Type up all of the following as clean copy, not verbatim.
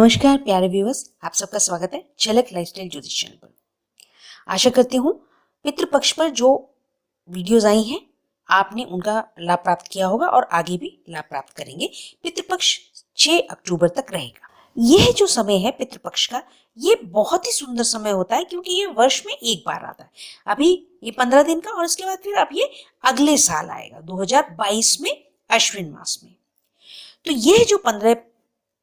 नमस्कार प्यारे व्यूअर्स, आप सबका स्वागत है झलक लाइफस्टाइल ज्योतिष चैनल पर। आशा करती हूँ पितृपक्ष पर जो वीडियोस आई हैं आपने उनका लाभ प्राप्त किया होगा और आगे भी लाभ प्राप्त करेंगे। पितृपक्ष 6 अक्टूबर तक रहेगा। यह जो समय है पितृपक्ष का, ये बहुत ही सुंदर समय होता है क्योंकि ये वर्ष में एक बार आता है। अभी ये 15 दिन का और इसके बाद फिर अब ये अगले साल आएगा 2022 में अश्विन मास में। तो यह जो 15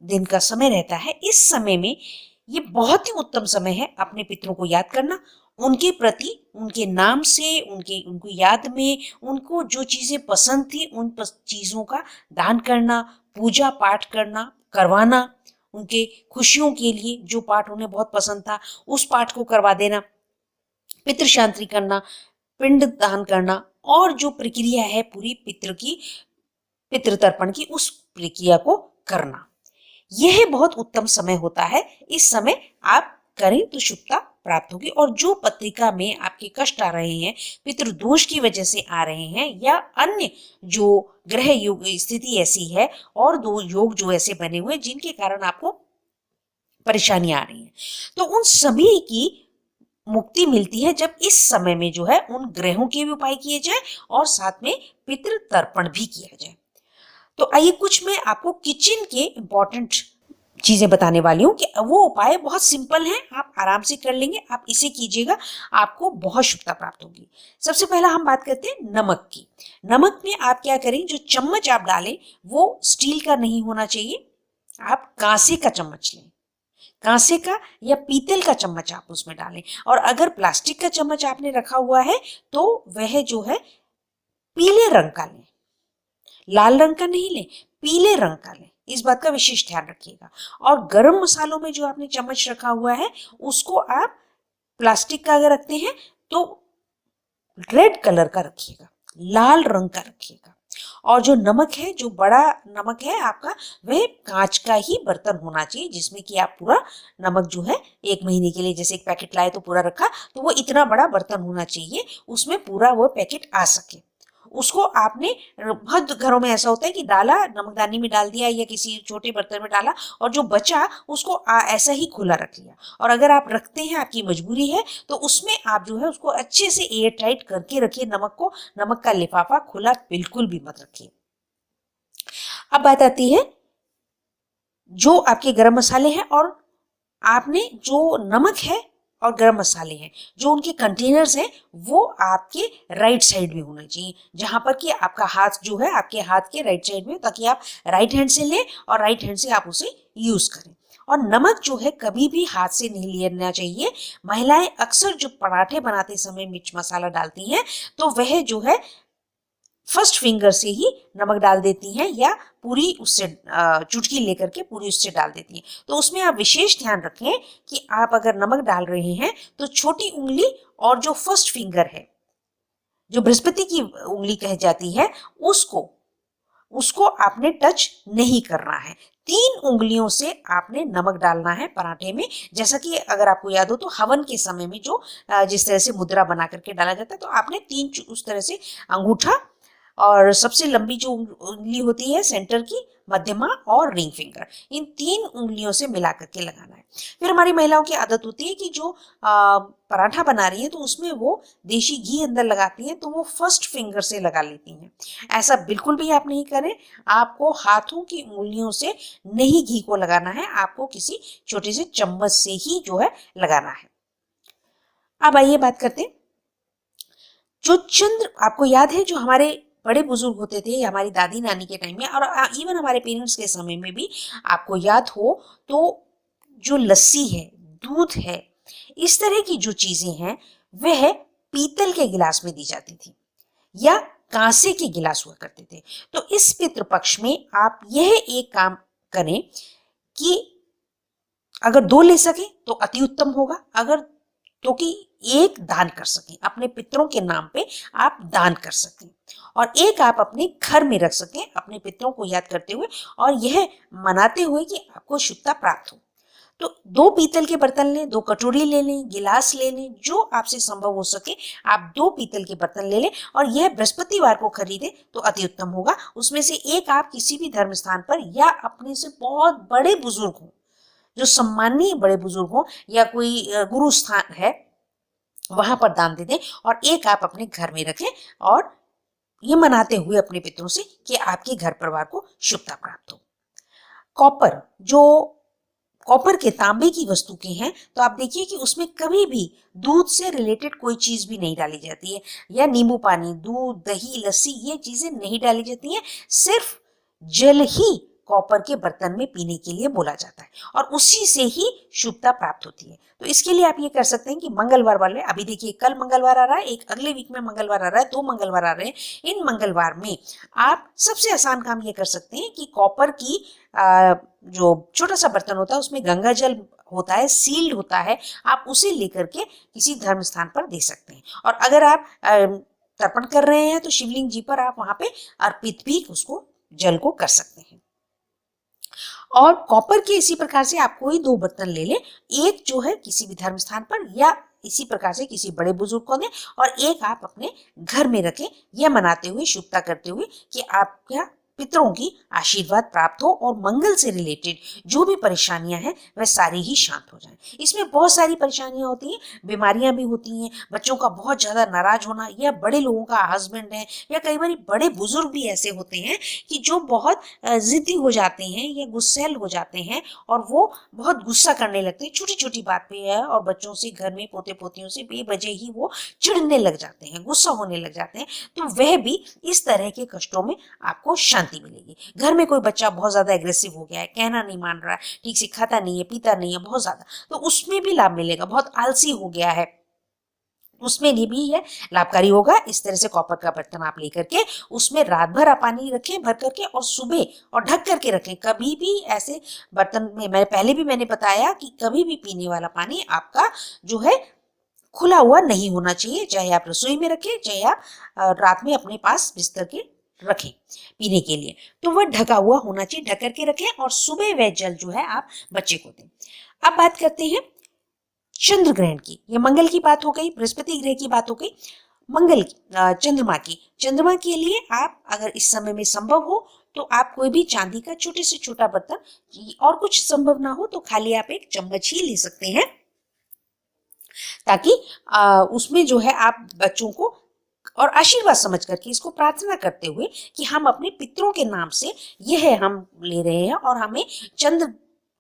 दिन का समय रहता है, इस समय में ये बहुत ही उत्तम समय है अपने पितरों को याद करना, उनके प्रति उनके नाम से उनको याद में उनको जो चीजें पसंद थी उन चीजों का दान करना, पूजा पाठ करवाना, उनके खुशियों के लिए जो पाठ उन्हें बहुत पसंद था उस पाठ को करवा देना, पितृ शांति करना, पिंड दान करना और जो प्रक्रिया है पूरी पितृ तर्पण की उस प्रक्रिया को करना। यह बहुत उत्तम समय होता है। इस समय आप करें तो शुभता प्राप्त होगी। और जो पत्रिका में आपके कष्ट आ रहे हैं, पितृदोष की वजह से आ रहे हैं या अन्य जो ग्रह योग स्थिति ऐसी है और दो योग जो ऐसे बने हुए जिनके कारण आपको परेशानी आ रही है, तो उन सभी की मुक्ति मिलती है जब इस समय में जो है उन ग्रहों के भी उपाय किए जाए और साथ में पितृ तर्पण भी किया जाए। तो आइए कुछ मैं आपको किचन के इंपॉर्टेंट चीजें बताने वाली हूँ कि वो उपाय बहुत सिंपल हैं, आप आराम से कर लेंगे। आप इसे कीजिएगा, आपको बहुत शुभता प्राप्त होगी। सबसे पहला हम बात करते हैं नमक की। नमक में आप क्या करें, जो चम्मच आप डालें वो स्टील का नहीं होना चाहिए, आप कांसे का चम्मच लें। कांसे का या पीतल का चम्मच आप उसमें डालें। और अगर प्लास्टिक का चम्मच आपने रखा हुआ है तो वह जो है पीले रंग का लें, लाल रंग का नहीं लें, पीले रंग का लें। इस बात का विशेष ध्यान रखिएगा। और गरम मसालों में जो आपने चम्मच रखा हुआ है उसको आप प्लास्टिक का अगर रखते हैं तो रेड कलर का रखिएगा, लाल रंग का रखिएगा। और जो नमक है, जो बड़ा नमक है आपका, वह कांच का ही बर्तन होना चाहिए जिसमें कि आप पूरा नमक जो है 1 महीने के लिए, जैसे एक पैकेट लाए तो पूरा रखा, तो वो इतना बड़ा बर्तन होना चाहिए उसमें पूरा वो पैकेट आ सके। उसको आपने, बहुत घरों में ऐसा होता है कि डाला, नमकदानी में डाल दिया या किसी छोटे बर्तन में डाला और जो बचा उसको ऐसा ही खुला रख लिया। और अगर आप रखते हैं, आपकी मजबूरी है, तो उसमें आप जो है उसको अच्छे से एयर टाइट करके रखिए। नमक का लिफाफा खुला बिल्कुल भी मत रखिए। अब बात आती है जो आपके गरम मसाले हैं और आपने जो नमक है और गरम मसाले हैं, जो उनके कंटेनर्स हैं वो आपके राइट साइड में होना चाहिए, जहां पर कि आपका हाथ जो है आपके हाथ के राइट साइड में, ताकि आप राइट हैंड से लें और राइट हैंड से आप उसे यूज करें। और नमक जो है कभी भी हाथ से नहीं लेना चाहिए। महिलाएं अक्सर जो पराठे बनाते समय मिर्च मसाला डालती हैं तो वह जो है फर्स्ट फिंगर से ही नमक डाल देती हैं या पूरी उससे चुटकी लेकर के पूरी उससे डाल देती हैं। तो उसमें आप विशेष ध्यान रखें कि आप अगर नमक डाल रहे हैं तो छोटी उंगली और जो फर्स्ट फिंगर है, जो बृहस्पति की उंगली कह जाती है, उसको आपने टच नहीं करना है। 3 उंगलियों से आपने नमक डालना है पराठे में। जैसा कि अगर आपको याद हो तो हवन के समय में जो जिस तरह से मुद्रा बना करके डाला जाता है, तो आपने 3 उस तरह से अंगूठा और सबसे लंबी जो उंगली होती है सेंटर की, मध्यमा और रिंग फिंगर, इन 3 उंगलियों से मिला करके लगाना है। फिर हमारी महिलाओं की आदत होती है कि जो पराठा बना रही है तो उसमें वो देशी घी अंदर लगाती हैं, तो वो फर्स्ट फिंगर से लगा लेती हैं। ऐसा बिल्कुल भी आप नहीं करें। आपको हाथों की उंगलियों से नहीं घी को लगाना है, आपको किसी छोटे से चम्मच से ही जो है लगाना है। अब आइए बात करते हैं जो चंद्र, आपको याद है जो हमारे बड़े बुजुर्ग होते थे, हमारी दादी नानी के टाइम में और इवन हमारे पेरेंट्स के समय में भी आपको याद हो तो जो लस्सी है, दूध है, इस तरह की जो चीजें हैं वह पीतल के गिलास में दी जाती थी या कांसे के गिलास हुआ करते थे। तो इस पितृपक्ष में आप यह एक काम करें कि अगर 2 ले सके तो अति उत्तम होगा, अगर तो कि एक दान कर सकें, अपने पितरों के नाम पे आप दान कर सकें और एक आप अपने घर में रख सकें अपने पितरों को याद करते हुए और यह मनाते हुए कि आपको शुभता प्राप्त हो। तो 2 पीतल के बर्तन लें, 2 कटोरी ले लें, गिलास ले लें, जो आपसे संभव हो सके आप 2 पीतल के बर्तन ले लें और यह बृहस्पतिवार को खरीदें तो अति उत्तम होगा। उसमें से एक आप किसी भी धर्म स्थान पर या अपने से बहुत बड़े बुजुर्ग हों जो सम्माननीय बड़े बुजुर्ग हो या कोई गुरु स्थान है वहां पर दान दे दें, और एक आप अपने घर में रखें और ये मनाते हुए अपने पितरों से कि आपके घर परिवार को शुभता प्राप्त हो। कॉपर, जो कॉपर के तांबे की वस्तु के हैं, तो आप देखिए कि उसमें कभी भी दूध से रिलेटेड कोई चीज भी नहीं डाली जाती है, या नींबू पानी, दूध, दही, लस्सी, ये चीजें नहीं डाली जाती हैं। सिर्फ जल ही कॉपर के बर्तन में पीने के लिए बोला जाता है और उसी से ही शुभता प्राप्त होती है। तो इसके लिए आप ये कर सकते हैं कि मंगलवार वाले, अभी देखिए कल मंगलवार आ रहा है, एक अगले वीक में मंगलवार आ रहा है, 2 मंगलवार आ रहे हैं। इन मंगलवार में आप सबसे आसान काम ये कर सकते हैं कि कॉपर की जो छोटा सा बर्तन होता है उसमें गंगा जल होता है, सील्ड होता है, आप उसे लेकर के किसी धर्म स्थान पर दे सकते हैं। और अगर आप तर्पण कर रहे हैं तो शिवलिंग जी पर आप वहां पे अर्पित भी उसको जल को कर सकते हैं। और कॉपर के इसी प्रकार से आप कोई 2 बर्तन ले लें, एक जो है किसी भी धर्म स्थान पर या इसी प्रकार से किसी बड़े बुजुर्ग को दें, और एक आप अपने घर में रखें, यह मनाते हुए, शुभता करते हुए कि आपका पितरों की आशीर्वाद प्राप्त हो और मंगल से रिलेटेड जो भी परेशानियां हैं वह सारी ही शांत हो जाएं। इसमें बहुत सारी परेशानियां होती हैं, बीमारियां भी होती हैं, बच्चों का बहुत ज्यादा नाराज होना, या बड़े लोगों का हस्बैंड है, या कई बार बड़े बुजुर्ग भी ऐसे होते हैं कि जो बहुत जिद्दी हो जाते हैं या गुस्सैल हो जाते हैं और वो बहुत गुस्सा करने लगते हैं छोटी छोटी बात पे है, और बच्चों से, घर में पोते पोतियों से बेवजह ही वो चिढ़ने लग जाते हैं, गुस्सा होने लग जाते हैं। तो वह भी इस तरह के कष्टों में आपको शांति मिलेगी। घर में कोई बच्चा बहुत ज्यादा एग्रेसिव हो गया है, कहना नहीं मान रहा है, ठीक से खाता नहीं है, पीता नहीं है बहुत ज्यादा, तो उसमें भी लाभ मिलेगा। बहुत आलसी हो गया है, उसमें भी यह लाभकारी होगा। इस तरह से कॉपर का बर्तन आप लेकर के उसमें रात भर आप पानी रखें भर करके, और सुबह और ढक करके रखें। कभी भी ऐसे बर्तन में, मैंने बताया कि कभी भी पीने वाला पानी आपका जो है खुला हुआ नहीं होना चाहिए, चाहे आप रसोई में रखें, चाहे आप रात में अपने पास बिस्तर के रखें पीने के लिए, तो वह ढका हुआ होना चाहिए, ढक करके रखें, और सुबह वह जल जो है आप बच्चे को दें। अब बात करते हैं चंद्र ग्रहण की। ये मंगल की बात हो गई, बृहस्पति ग्रह की बात हो गई, मंगल की, चंद्रमा के लिए आप अगर इस समय में संभव हो तो आप कोई भी चांदी का छोटे से छोटा बर्तन, और कुछ संभव ना हो तो खाली आप एक चम्मच ही ले सकते हैं, ताकि उसमें जो है आप बच्चों को और आशीर्वाद समझ करके इसको प्रार्थना करते हुए कि हम अपने पितरों के नाम से यह हम ले रहे हैं, और हमें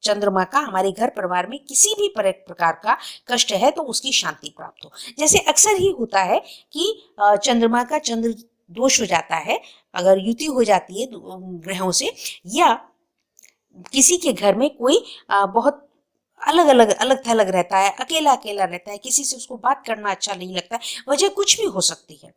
चंद्रमा का हमारे घर परिवार में किसी भी प्रकार का कष्ट है तो उसकी शांति प्राप्त हो। जैसे अक्सर ही होता है कि चंद्रमा का चंद्र दोष हो जाता है, अगर युति हो जाती है ग्रहों से, या किसी के घर में कोई बहुत अलग थलग रहता है, अकेला अकेला रहता है, किसी से उसको बात करना अच्छा नहीं लगता है, वजह कुछ भी हो सकती है,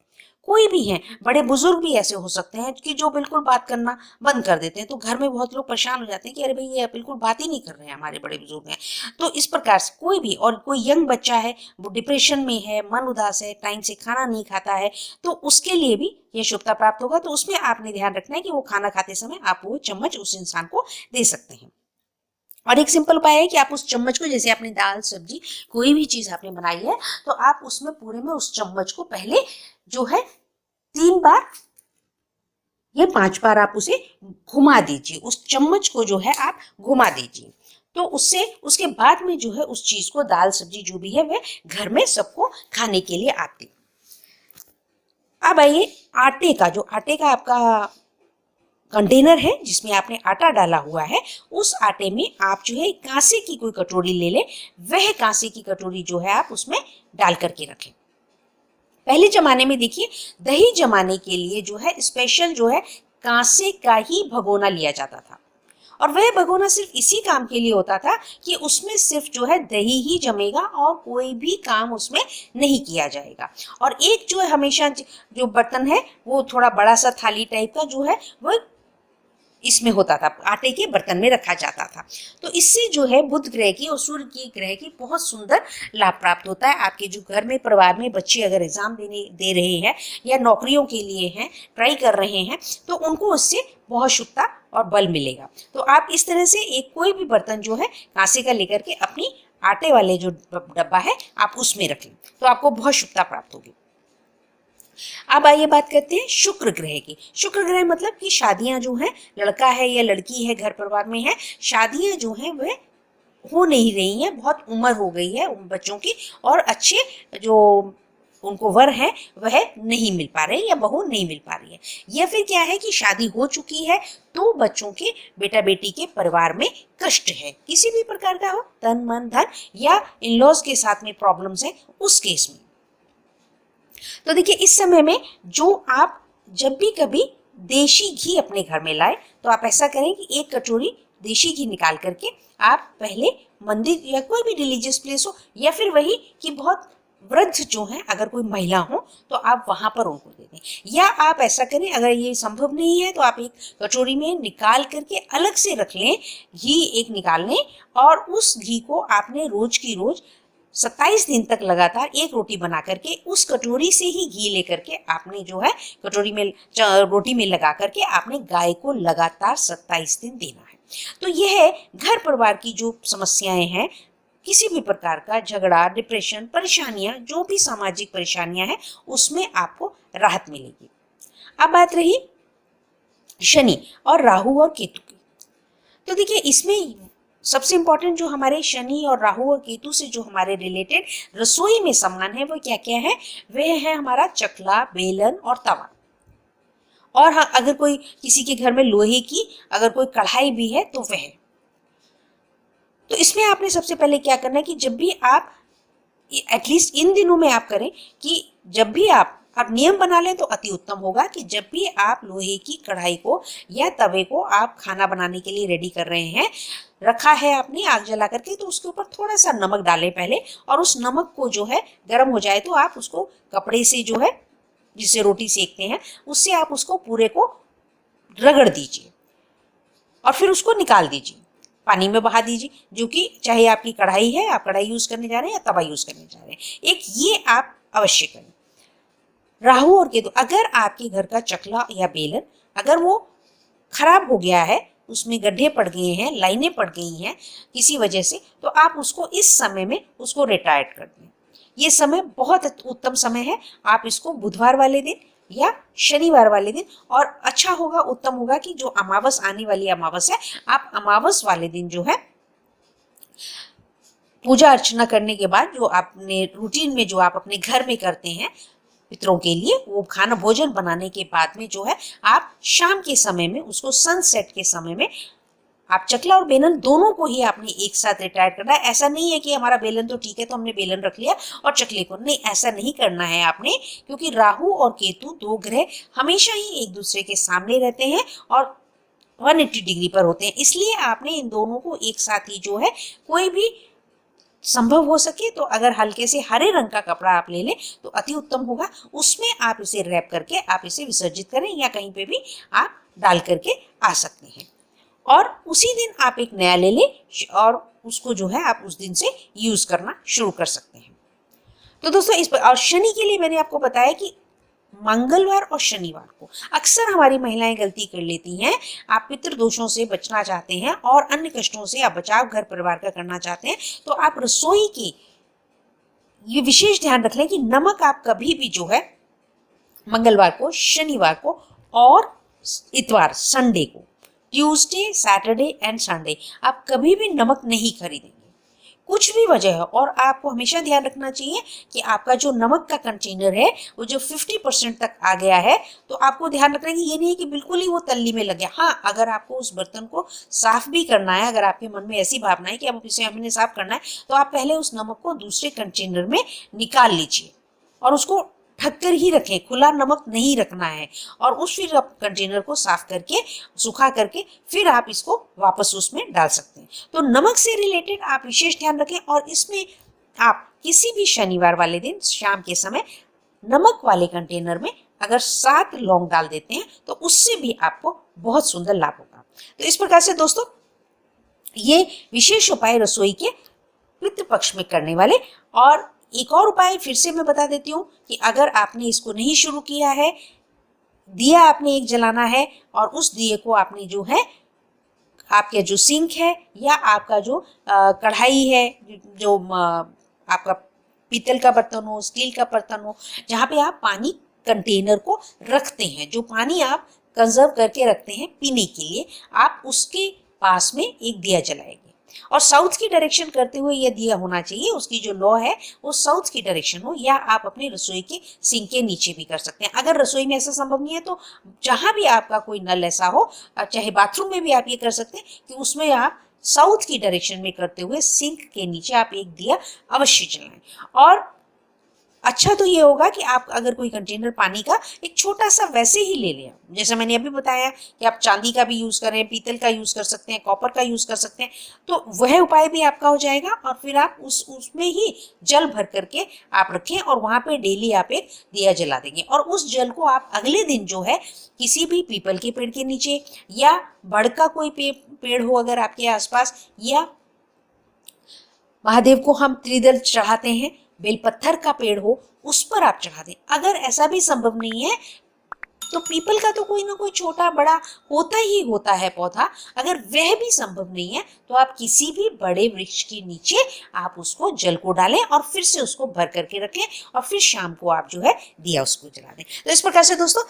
कोई भी है, बड़े बुजुर्ग भी ऐसे हो सकते हैं कि जो बिल्कुल बात करना बंद कर देते हैं, तो घर में बहुत लोग परेशान हो जाते हैं कि अरे भाई ये बिल्कुल बात ही नहीं कर रहे हैं, हमारे बड़े बुजुर्ग हैं। तो इस प्रकार से कोई भी, और कोई यंग बच्चा है, वो डिप्रेशन में है, मन उदास है, टाइम से खाना नहीं खाता है, तो उसके लिए भी ये शुभता प्राप्त होगा। तो उसमें आपने ध्यान रखना है कि वो खाना खाते समय आप वो चम्मच उस इंसान को दे सकते हैं। और एक सिंपल उपाय है कि आप उस चम्मच को, जैसे आपने दाल सब्जी कोई भी चीज आपने बनाई है, तो आप उसमें पूरे में उस चम्मच को पहले जो है 3 बार या 5 बार आप उसे घुमा दीजिए, उस चम्मच को जो है आप घुमा दीजिए। तो उससे उसके बाद में जो है उस चीज को, दाल सब्जी जो भी है, वह घर में सबको खाने के लिए आती। अब आइए आटे का, जो आटे का आपका कंटेनर है जिसमें आपने आटा डाला हुआ है, उस आटे में आप जो है कांसे की कोई कटोरी ले लें, वह कांसे की कटोरी जो है आप उसमें डाल करके रखें। पहले जमाने में देखिए दही जमाने के लिए जो है स्पेशल जो है कांसे का ही भगोना लिया जाता था, और वह भगोना सिर्फ इसी काम के लिए होता था कि उसमें सिर्फ जो है दही ही जमेगा और कोई भी काम उसमें नहीं किया जाएगा। और एक जो है हमेशा जो बर्तन है वो थोड़ा बड़ा सा थाली टाइप का जो है वो इसमें होता था, आटे के बर्तन में रखा जाता था। तो इससे जो है बुध ग्रह की और सूर्य की ग्रह की बहुत सुंदर लाभ प्राप्त होता है। आपके जो घर में परिवार में बच्चे अगर एग्जाम दे रहे हैं या नौकरियों के लिए हैं, ट्राई कर रहे हैं, तो उनको उससे बहुत शुभता और बल मिलेगा। तो आप इस तरह से एक कोई भी बर्तन जो है कांसे का लेकर के अपनी आटे वाले जो डब्बा है आप उसमें रखें, तो आपको बहुत शुभता प्राप्त होगी। अब आइए बात करते हैं शुक्र ग्रह की। शुक्र ग्रह मतलब कि शादियां जो हैं, लड़का है या लड़की है घर परिवार में है, शादियां जो हैं वह हो नहीं रही हैं, बहुत उम्र हो गई है उन बच्चों की, और अच्छे जो उनको वर है वह नहीं मिल पा रहे या बहू नहीं मिल पा रही है, या फिर क्या है कि शादी हो चुकी है तो बच्चों के बेटा बेटी के परिवार में कष्ट है, किसी भी प्रकार का हो, तन मन धन, या इन लॉज के साथ में प्रॉब्लम्स है उस केस में। तो देखिए इस समय में जो आप जब भी कभी देशी घी अपने घर में लाए तो आप ऐसा करें कि 1 कटोरी देशी घी निकाल करके आप पहले मंदिर या कोई भी रिलीजियस प्लेस हो, या फिर वही कि बहुत वृद्ध जो हैं अगर कोई महिला हो तो आप वहां पर उनको दे दें, या आप ऐसा करें अगर ये संभव नहीं है तो आप 1 कटोरी में निकाल करके अलग से रख लें, घी एक निकाल लें, और उस घी को आपने रोज की रोज 27 दिन तक लगातार 1 रोटी बना करके उस कटोरी से ही घी लेकर के आपने जो है कटोरी में रोटी में लगा करके आपने गाय को लगातार 27 दिन देना है। तो यह घर परिवार की जो समस्याएं हैं, किसी भी प्रकार का झगड़ा, डिप्रेशन, परेशानियां, जो भी सामाजिक परेशानियां हैं उसमें आपको राहत मिलेगी। अब बात रही शनि और राहु और केतु की, तो देखिए इसमें सबसे इंपॉर्टेंट जो हमारे शनि और राहु और केतु से जो हमारे रिलेटेड रसोई में सामान है वो क्या क्या है, वह है हमारा चकला, बेलन और तवा। और हाँ, अगर कोई किसी के घर में लोहे की अगर कोई कढ़ाई भी है तो वह। तो इसमें आपने सबसे पहले क्या करना है कि जब भी आप, एटलीस्ट इन दिनों में आप करें कि जब भी आप नियम बना लें तो अति उत्तम होगा कि जब भी आप लोहे की कढ़ाई को या तवे को आप खाना बनाने के लिए रेडी कर रहे हैं, रखा है आपने आग जला करके, तो उसके ऊपर थोड़ा सा नमक डालें पहले, और उस नमक को जो है गर्म हो जाए तो आप उसको कपड़े से जो है जिससे रोटी सेकते हैं उससे आप उसको पूरे को रगड़ दीजिए और फिर उसको निकाल दीजिए, पानी में बहा दीजिए, जो कि चाहे आपकी कढ़ाई है, आप कढ़ाई यूज करने जा रहे हैं या तवा यूज करने जा रहे हैं, एक ये आप अवश्य करें। राहु और केतु, अगर आपके घर का चकला या बेलन अगर वो खराब हो गया है, उसमें गड्ढे पड़ गए हैं, लाइनें पड़ गई हैं किसी वजह से, तो आप उसको इस समय में उसको रिटायर्ड कर दें। ये समय बहुत उत्तम समय है, आप इसको बुधवार वाले दिन या शनिवार वाले दिन, और अच्छा होगा, उत्तम होगा कि जो अमावस आने वाली अमावस है, आप अमावस वाले दिन जो है पूजा अर्चना करने के बाद जो आपने रूटीन में जो आप अपने घर में करते हैं पितरों के लिए, वो खाना भोजन बनाने के बाद में जो है आप शाम के समय में उसको सनसेट के समय में आप चकला और बेलन दोनों को ही आपने एक साथ रिटायर करना है। ऐसा नहीं है कि हमारा बेलन तो ठीक है तो हमने बेलन रख लिया और चकले को नहीं, ऐसा नहीं करना है आपने, क्योंकि राहु और केतु 2 ग्रह हमेशा ही एक दूसरे के सामने रहते हैं और 180 डिग्री पर होते हैं, इसलिए आपने इन दोनों को एक साथ ही जो है, कोई भी संभव हो सके तो अगर हल्के से हरे रंग का कपड़ा आप ले लें तो अति उत्तम होगा, उसमें आप इसे रैप करके आप इसे विसर्जित करें या कहीं पे भी आप डाल करके आ सकते हैं, और उसी दिन आप एक नया ले लें और उसको जो है आप उस दिन से यूज करना शुरू कर सकते हैं। तो दोस्तों इस पर, और शनि के लिए मैंने आपको बताया कि मंगलवार और शनिवार को अक्सर हमारी महिलाएं गलती कर लेती हैं। आप पितृ दोषों से बचना चाहते हैं और अन्य कष्टों से आप बचाव घर परिवार का करना चाहते हैं, तो आप रसोई की ये विशेष ध्यान रख लें कि नमक आप कभी भी जो है मंगलवार को, शनिवार को और इतवार, संडे को, ट्यूसडे, सैटरडे एंड संडे आप कभी भी नमक नहीं खरीदेंगे, कुछ भी वजह है। और आपको हमेशा ध्यान रखना चाहिए कि आपका जो नमक का कंटेनर है वो जो 50% तक आ गया है, तो आपको ध्यान रखना है कि ये नहीं है कि बिल्कुल ही वो तल्ली में लग गया। हाँ, अगर आपको उस बर्तन को साफ भी करना है, अगर आपके मन में ऐसी भावना है कि अब इसे हमने साफ करना है, तो आप पहले उस नमक को दूसरे कंटेनर में निकाल लीजिए और उसको ढक कर ही रखें, खुला नमक नहीं रखना है, और उस फिर आप कंटेनर को साफ करके सुखा करके फिर आप इसको वापस उसमें डाल सकते हैं। तो नमक से रिलेटेड आप विशेष ध्यान रखें, और इसमें आप किसी भी शनिवार वाले दिन शाम के समय नमक वाले कंटेनर में अगर 7 लौंग डाल देते हैं तो उससे भी आपको बहुत सुंदर लाभ होगा। तो इस प्रकार से दोस्तों ये विशेष उपाय रसोई के पितृ पक्ष में करने वाले। और एक और उपाय फिर से मैं बता देती हूँ कि अगर आपने इसको नहीं शुरू किया है, दिया आपने एक जलाना है और उस दिए को आपने जो है आपका जो सिंक है या आपका जो कढ़ाई है, जो आपका पीतल का बर्तन हो, स्टील का बर्तन हो, जहाँ पे आप पानी कंटेनर को रखते हैं, जो पानी आप कंजर्व करके रखते हैं पीने के लिए, आप उसके पास में एक दिया जलाएंगे। और साउथ की डायरेक्शन करते हुए यह दिया होना चाहिए, उसकी जो लौ है वो साउथ की डायरेक्शन हो, या आप अपने रसोई के सिंक के नीचे भी कर सकते हैं। अगर रसोई में ऐसा संभव नहीं है तो जहां भी आपका कोई नल ऐसा हो, चाहे बाथरूम में भी आप ये कर सकते हैं कि उसमें आप साउथ की डायरेक्शन में करते हुए सिंक के नीचे आप एक दिया अवश्य जलाएं। और अच्छा तो ये होगा कि आप अगर कोई कंटेनर पानी का एक छोटा सा वैसे ही ले लें, जैसे मैंने अभी बताया कि आप चांदी का भी यूज करें, पीतल का यूज कर सकते हैं, कॉपर का यूज कर सकते हैं, तो वह उपाय भी आपका हो जाएगा। और फिर आप उसमें ही जल भर करके आप रखें और वहां पे डेली आप एक दिया जला देंगे। और उस जल को आप अगले दिन जो है किसी भी पीपल के पेड़ के नीचे, या बड़ का कोई पेड़ हो अगर आपके आसपास, या महादेव को हम त्रिदल चढ़ाते हैं, बेलपत्थर का पेड़ हो उस पर आप चढ़ा दें। अगर ऐसा भी संभव नहीं है तो पीपल का तो कोई ना कोई छोटा बड़ा होता ही होता है पौधा, अगर वह भी संभव नहीं है तो आप किसी भी बड़े वृक्ष के नीचे आप उसको जल को डालें और फिर से उसको भर करके रखें, और फिर शाम को आप जो है दिया उसको जला दें। तो इस प्रकार से दोस्तों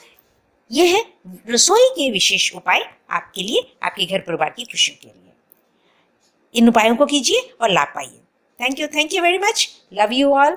यह है रसोई के विशेष उपाय आपके लिए, आपके घर परिवार की खुशियों के लिए। इन उपायों को कीजिए और लाभ पाइए। Thank you very much, love you all.